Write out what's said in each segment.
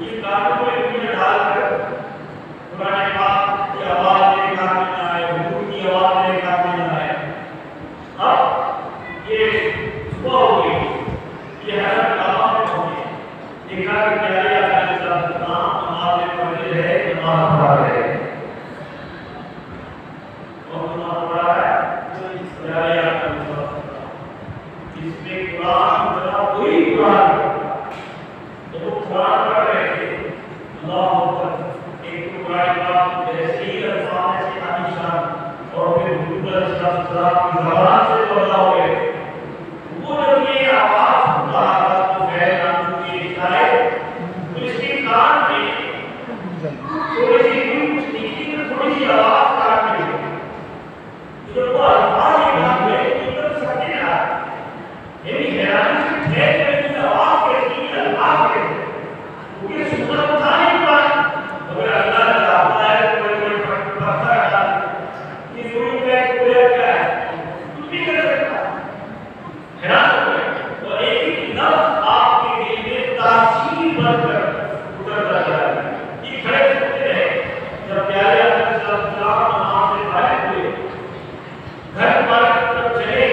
یہ کانوں میں ڈال کر قرآن پاک کی آواز میرے کان میں نہ آئے، حضور کی آواز میرے کان میں نہ آئے۔ اب یہ صبح ہو گئی، یہ حضرت کعبہ میں پہنچے، دیکھا کہ پیارے آقا علیہ السلام نماز پڑھ رہے، نماز پڑھا رہے، اور نماز پڑھا ہے پیارے آقا علیہ السلام۔ اس میں قرآن ذرا کوئی قرآن جب وہ قرآن پڑھ رہے تھے، اللہ اکبر، ایک قرآن پاک ایسے ہی الفاظ سے عالیشان اور پھر حضور علیہ السلام کی زبان سے پیدا ہوئے، وہ جب یہ آواز سنتا تھا تو فیض آنسو کی شاید تو اس کے کان میں تھوڑی سی کچھ نکلی تو تھوڑی سی آواز کان میں جب وہ الفاظ کے کان میں تو سمجھے نہ یعنی حیرانی سے ٹھہر کر کی آواز کہتی ہے، الفاظ کہتے ہیں، کیونکہ سننا تو تھا نہیں قرآن، مگر اللہ نے چاہتا ہے تو بڑے بڑے پتھر ہٹا دے، یہ ضرور کا ایک کویا کیا ہے تو بھی کر سکتا ہے، حیران ہو گئے، اور ایک ہی لفظ آپ کے دل میں تاثیر بن کر اترتا جا رہا ہے۔ یہ کھڑے سنتے رہے، جب پیارے آقا علیہ السلام نماز سے فارغ ہوئے، گھر پر جب چلے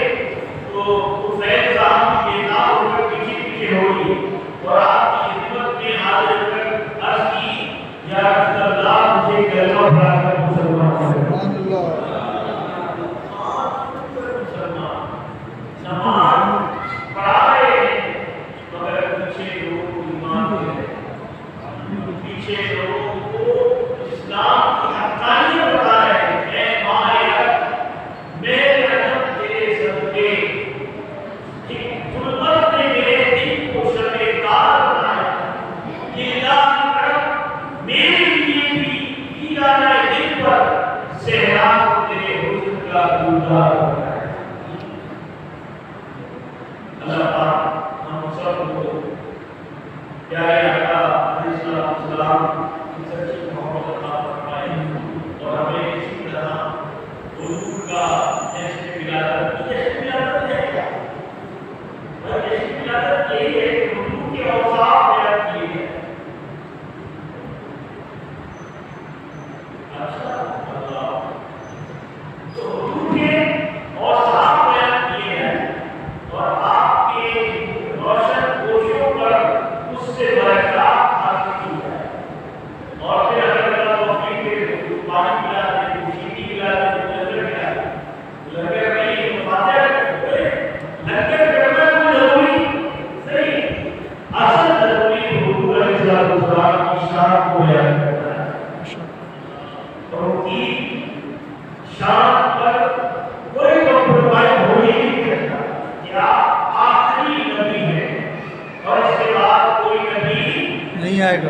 تو حسین صاحب کی نہ ہو کر پیچھے پیچھے ہوئی اور آپ کی خدمت میں حاضر کر عرض کی، یا رسول اللہ مجھے کلمہ پڑھا کر مسلمان کر دو۔ نماز پڑھا رہے ہیں مگر پیچھے لوگ ایمان دے رہے ہیں، پیچھے لوگوں کو اسلام کی حقانیت بتا رہے ہیں، اے مائر میرے رحمت تیرے صدقے، ظلمت نے میرے دل کو شبِ دار بنایا، یہ الہی کرم میرے لیے بھی ویرانہ دل پر صحرا کو تیرے حسن کا گلزار بنایا۔ اللہ پاک ہم سب کو پیارے آقا علیہ السلام کی سچی محبت عطا فرمائے اور ہمیں اسی طرح حضور کا جشن ولادت، جشن ولادت ہے کیا؟ جشن ولادت یہی ہے کہ حضور کے اوصاف بیان کیے ہیں۔ اچھا اللہ تو حضور کے اوصاف بیان کیے ہیں اور آپ کے روشن گوشوں پر اس سے برکات حاصل کی ہے، اور پھر اگر اللہ توفیق دے پانی پلا دے، موسیقی پلا دے، لنگر پلا دے، لنگر نہیں فاتحہ کرتے، لنگر کرنا کوئی ضروری نہیں، اصل ضروری حضور علیہ السلام کی شان کو بیان کرنا ہے، اور ان کی شان پر کوئی کمپرومائز ہو ہی نہیں کرتا کہ آپ آخری نبی ہیں اور اس کے بعد کوئی نبی نہیں آئے گا،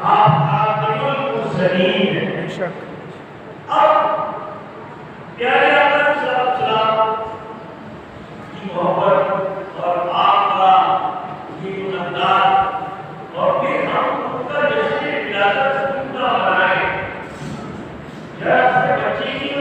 آپ خاتم المرسلین ہیں۔ اب پیارے آقا علیہ السلام کی محبت اور آپ کا یہ انداز اور پھر ہم ان کا جشن ولادت کیوں نہ منائیں؟ ذرا سے بچے کی